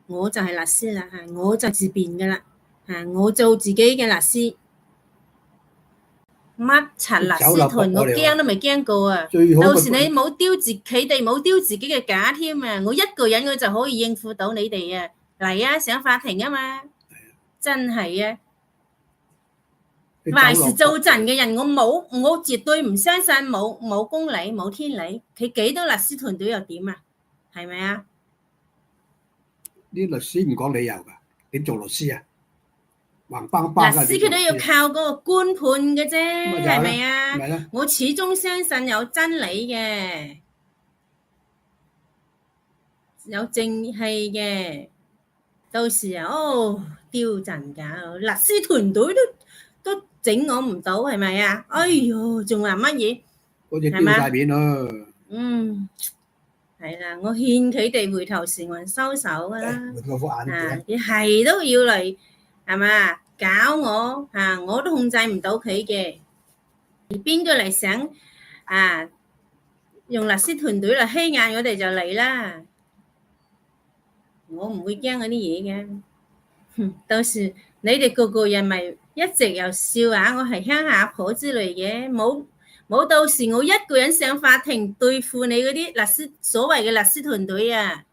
我就係律師啦嚇，我就自辯㗎啦嚇，我做自己嘅律師。乜柒律師團我驚都未驚過啊！到時你冇丟佢哋冇丟自己嘅架添啊！我一個人我就可以應付到你哋啊！嚟啊，上法庭啊嘛！真係啊！壞事做盡嘅人，我絕對唔相信冇公理冇天理。佢幾多律師團隊又點啊？係咪啊？啲律師唔講理由㗎，點做律師啊？橫邦邦律師佢都要靠嗰個官判嘅啫，係咪啊？我始終相信有真理嘅，有正氣嘅。到時丟陣㗎，律師團隊都整我唔到，係咪啊？哎呦，仲話乜嘢？好似丟曬面咯。係啦，我勸佢哋回頭是岸收手㗎啦。佢係都要嚟，係嘛？搞我我都控制唔到佢嘅。邊個嚟想用律師團隊嚟欺壓我哋就嚟啦。我唔會驚嗰啲嘢嘅。到時你哋個人咪一直又笑話我係鄉下婆之類嘅，冇到時我一個人上法庭對付你嗰啲律師所謂嘅律師團隊啊！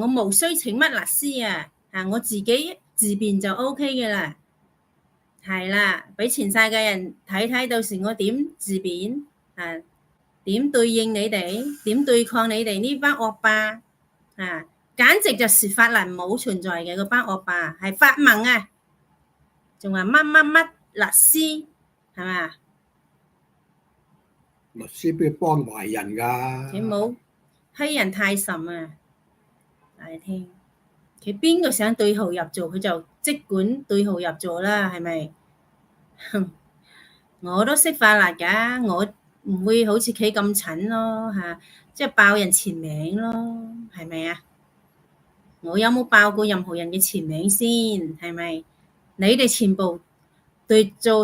我無需請乜律師啊！我自己自辯就 OK 嘅啦。係啦，俾全世界人睇睇，到時我點自辯點對應你哋，點對抗你哋呢班惡霸簡直就是法蘭冇存在嘅嗰班惡霸，係發夢啊！仲話乜乜乜律師係嘛？律師邊幫壞人㗎？佢冇欺人太甚啊！大家聽，佢邊個想對號入座，佢就即管對號入座啦，係咪？我都識法律㗎，我唔會好似佢咁蠢咯即係爆人前名咯，係咪啊？我有冇爆過任何人嘅前名先？係咪？你哋全部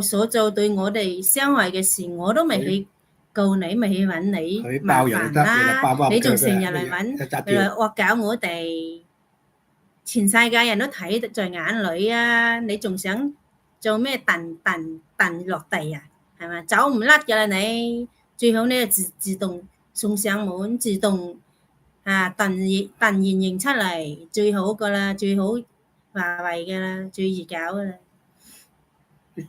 所做對我哋傷害嘅事，我都未去告你，未去揾你麻煩啦。你仲成日嚟揾嚟惡搞我哋，全世界人都睇在眼裏啊！你仲想做咩燉落地啊？係咪？走唔甩㗎啦你！最好你就自動送上門，自動燉現形出嚟，最好㗎啦，最好華為㗎啦，最易搞㗎啦。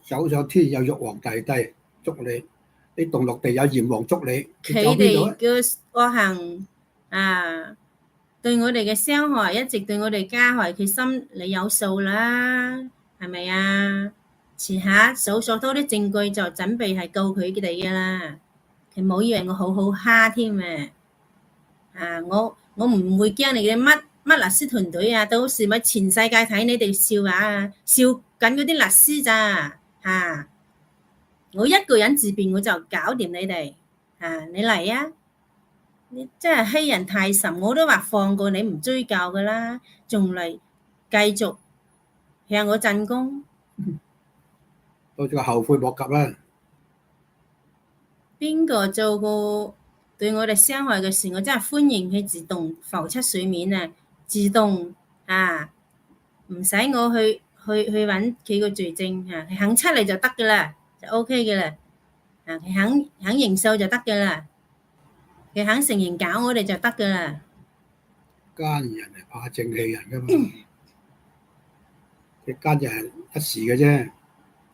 走上天有玉皇大帝捉你，你動落地有閻王捉你，佢哋嘅惡行對我哋嘅傷害，一直對我哋加害，佢心裏有數啦，係咪啊？遲下搜索多啲證據就準備係告佢哋㗎啦。佢冇以為我好好蝦添我唔會驚你嘅乜律師團隊啊！到時咪全世界睇你哋笑話笑緊嗰啲律師咋我一個人自辯我就搞掂你哋你嚟啊！你真係欺人太甚，我都話放過你唔追究㗎啦，仲嚟繼續向我進攻。到時後悔莫及啦！邊個做過對我哋傷害嘅事，我真係歡迎佢自動浮出水面啊！自動唔使我去揾佢個罪證佢肯出嚟就得㗎啦，就 OK 嘅啦佢肯認數就得㗎啦，佢肯承認搞我哋就得㗎啦。奸人係怕正氣人㗎嘛，奸人係一時嘅啫，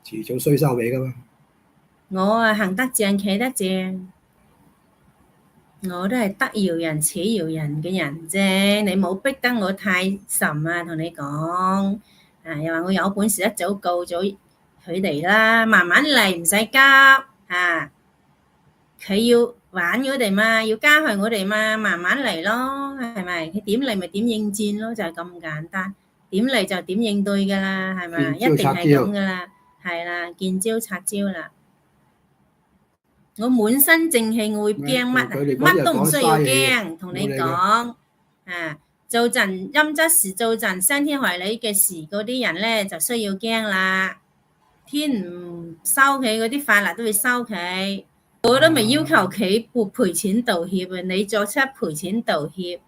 遲早衰收尾㗎嘛。我行得正企得正，我都係得饒人且饒人嘅人啫，你冇逼得我太甚同你講又話我有本事一早告咗佢哋啦，慢慢嚟唔使急佢要玩我哋嘛，要加害我哋嘛，慢慢嚟咯，係咪？佢點嚟咪點應戰咯，就係咁簡單，點嚟就點應對㗎啦，係咪？一定係咁㗎啦，係啦，見招拆招啦。我滿身正氣，我會驚乜乜都唔需要驚，同你講做陣陰質事，做陣傷天害理嘅事，嗰啲人咧就需要驚啦。天唔收佢，嗰啲法律都會收佢。我都未要求佢賠錢道歉你作出賠錢道歉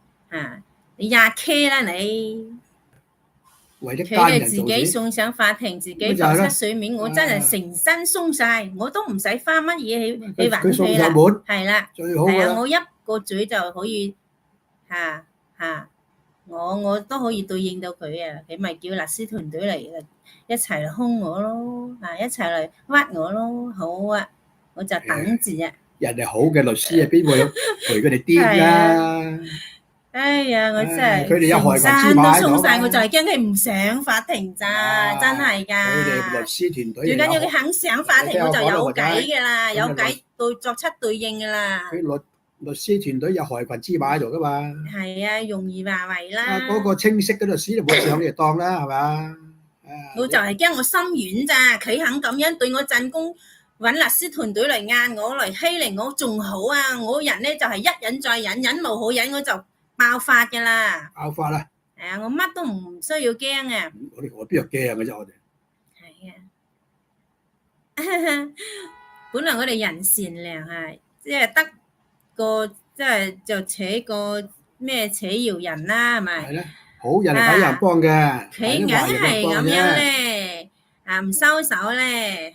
你廿 K 啦你，佢為一家哋自己人做事，送上法庭，自己咪就係咯。浮出水面，我真係成身鬆晒，我都唔使花乜嘢去揾佢送佢啦，上門係啦，最好係啊，噶啦。我一個嘴就可以嚇嚇，我都可以對應到佢啊，佢咪叫律師團隊嚟一齊嚟兇我咯，一齊嚟屈我咯，好啊，我就等住啊，人哋好嘅律師啊，邊會陪佢哋癲係啊。啦？哎呀，我真佢哋有係成害群之身都馬喺度啊鬆晒，我就係嘛。驚佢唔上法庭咋，真係佢哋律㗎。師團隊最緊要佢又有肯上法庭，你聽我我就有講啦何仔，計㗎啦，有咁啊計作出對應㗎啦。佢律師團隊有害群之馬喺度噶嘛。係啊，容易話為啦。嗰個清晰嘅律師就冇上嚟當啦，係嘛？我就係驚我心軟咋，佢肯咁樣對我進攻，揾律師團隊嚟壓我，嚟欺凌我，仲好啊！我人咧就係一忍再忍，忍無可忍我就爆發㗎啦。爆發啦！係啊，我乜都唔需要驚啊。我邊有驚嘅啫，我哋。係啊，本來我哋人善良係，即係得個即係就扯個咩扯搖人啦，係咪？係咧，好人係睇人幫嘅，佢硬係啲壞人係咁樣幫嘅啫。咧，唔收手咧，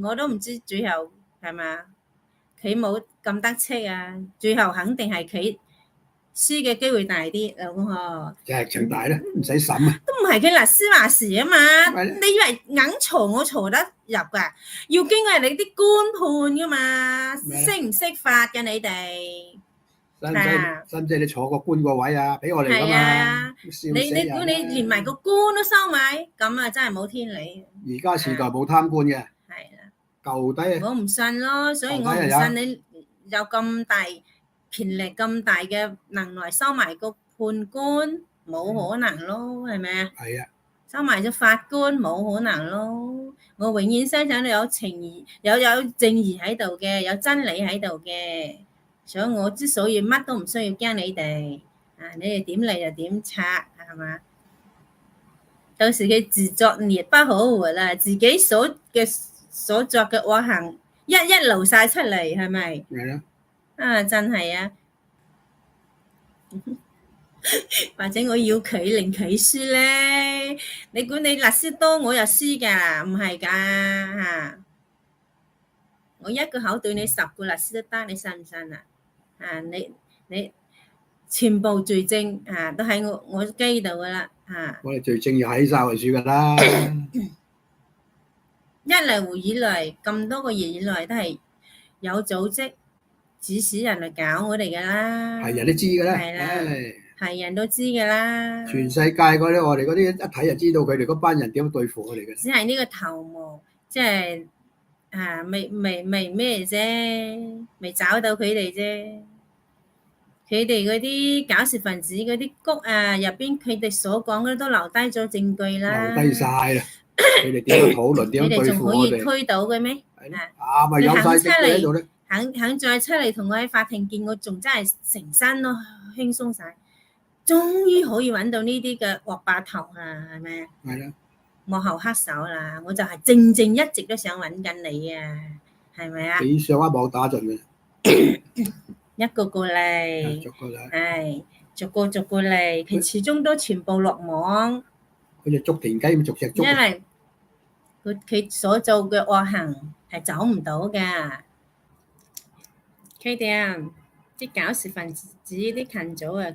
我都唔知最後係嘛？佢冇咁得戚啊，最後肯定係佢輸嘅機會大啲，老公嗬。就係長大啦，唔使審啊。都唔係佢律師話事啊嘛，係咧你以為硬嘈我嘈得入㗎？要經過你啲官判㗎嘛，咩咧識唔識法㗎你哋？使唔啊使使唔使你坐個官個位啊？俾我哋噶係嘛，啊，笑死你人估你連埋個官都收埋，咁啊真係冇天理。而家時代冇貪官嘅，係啦，舊底我唔信咯，所以我唔舊底係信你有咁大權力、咁大嘅能耐收埋個判官，冇可能咯，係咪啊？係啊，收埋咗法官冇可能咯，我永遠相信你有情義，有正義喺度嘅，有真理喺度嘅，所以我之所以乜都唔需要驚你哋，你哋點嚟就點拆，係嘛？到時佢自作孽不可活啦，自己所作嘅惡行一露晒出嚟，係咪？係咯，真係啊！或者我要佢令佢輸咧？你估你律師多，我又輸㗎？唔係㗎嚇！我一個口對你10個律師都得，你信唔信啊？你全部罪證都喺我機度㗎啦嚇！我哋罪證要喺晒為主㗎啦。一嚟回以來咁多個月以來都係有組織指使人嚟搞我哋㗎啦，係人都知㗎啦，係啦，唉，係人都知㗎啦。全世界嗰啲我哋嗰啲一睇就知道佢哋嗰班人點樣對付我哋嘅。只係呢個頭目，即係未咩啫，未找到佢哋啫。佢哋嗰啲搞事分子嗰啲谷入邊，佢哋所講嗰啲都留低咗證據啦。留低晒啦，佢哋點樣討論，點樣對你哋仲可付我哋？以推到嘅咩？係咯，咪有晒證據喺度咧。肯再出嚟同我喺法庭見，我仲真係成身咯輕鬆晒。終於可以揾到呢啲嘅惡霸頭啦，係咪啊？係啦，幕後黑手啦，我就係正一直都想揾緊你啊，係咪啊？你上一網打盡嘅，一個個嚟，逐個嚟，係逐個嚟，佢始終都全部落網，好似捉田雞咁逐隻捉。因為佢所做嘅惡行係走唔到㗎。佢哋啊，啲搞事分子啲群組啊，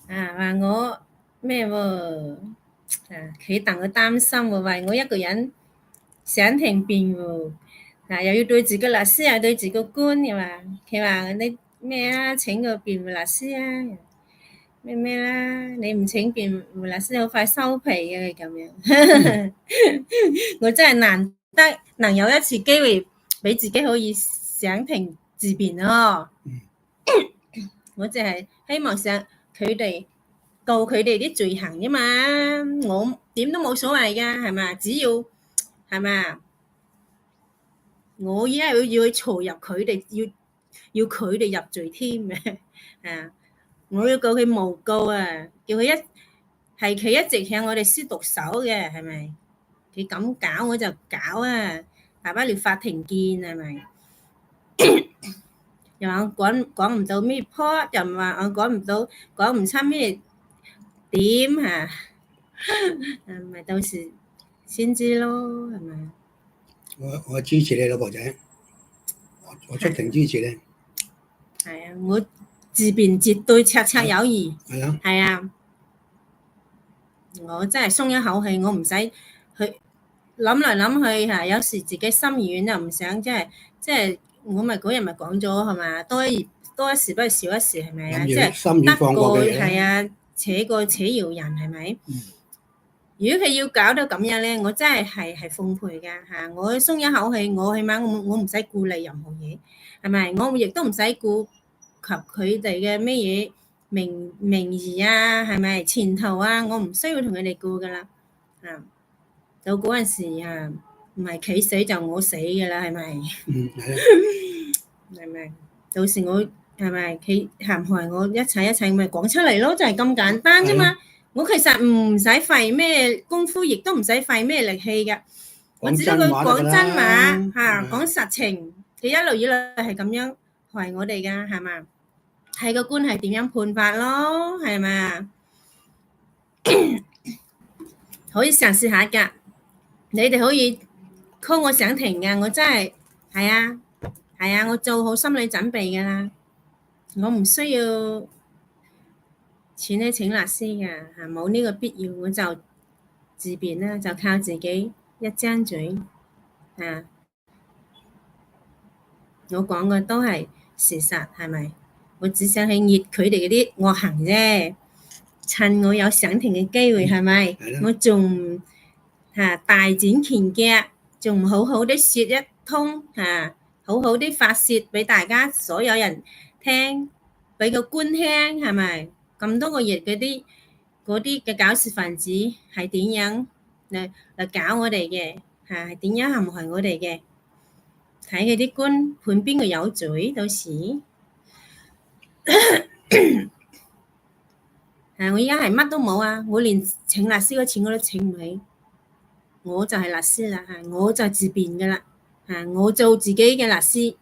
佢話我咩喎？佢戥我擔心喎，為我一個人上庭辯護，又要對住個律師，又對住個官，又話佢話你咩啊？請個辯護律師啊，咩啦？你唔請辯護律師，好快收皮嘅咁樣。我真係難得能有一次機會俾自己可以上庭自辯咯。我淨係希望上佢哋告佢哋啲罪行啫嘛，我點都冇所謂㗎，係嘛？只要係嘛，我而家要去嘈入佢哋，要佢哋入罪添嘅，我要告佢誣告啊，叫佢係佢一直向我哋施毒手嘅，係咪？佢咁搞我就搞啊，大不了法庭見係咪？又話我講唔到咩 point，又話我講唔出咩點嚇，咪到時先知咯，係咪？我支持你老婆仔，我出庭支持你。係啊，我自辯絕對綽綽有餘。係啊，係啊，我真係鬆一口氣，我唔使去諗嚟諗去嚇，有時自己心軟又唔想，即係我咪嗰日咪講咗係嘛，多一時不如少一時係咪啊？諗即係住心軟得放過過嘅嘢咧。係啊，且過且饒人係咪？嗯，如果佢要搞到咁樣咧，我真係奉陪㗎嚇，我鬆一口氣，我起碼我唔使顧慮任何嘢，係咪？我亦都唔使顧及佢哋嘅咩嘢名義啊，係咪前途啊？我唔需要同佢哋顧㗎啦，啊，到嗰陣時啊，唔係佢死就我死㗎啦，係咪？嗯，係啊，係咪？到時我係咪佢陷害我一切咪講出嚟咯，就係咁簡單啫嘛。係啊，我其實唔使費咩功夫，亦都唔使費咩力氣㗎。我講只不過真話得㗎講真話啦。嚇，係講實情。佢一路以來係咁樣害我哋㗎，係嘛？睇個官係點樣判法咯，係嘛？可以嘗試下㗎，你哋可以 call 我上庭㗎，我真係係啊係啊，我做好心理準備㗎啦，我唔需要錢去請律師㗎嚇，冇呢個必要，我就自辯啦，就靠自己一張嘴啊！我講嘅都係事實，係咪？我只想去滅佢哋嗰啲惡行啫。趁我有上庭嘅機會，係咪？係啦，我仲大展拳腳，仲唔好好地説一通好好地發泄俾大家所有人聽，俾個官聽，係咪？咁多個月嗰啲嘅搞事分子係點樣嚟搞我哋嘅係點樣陷害我哋嘅？睇佢啲官判邊個有罪，到時我依家係乜都冇啊！我連請律師嘅錢我都請唔起，我就係律師啦我就自辯噶啦我做自己嘅律師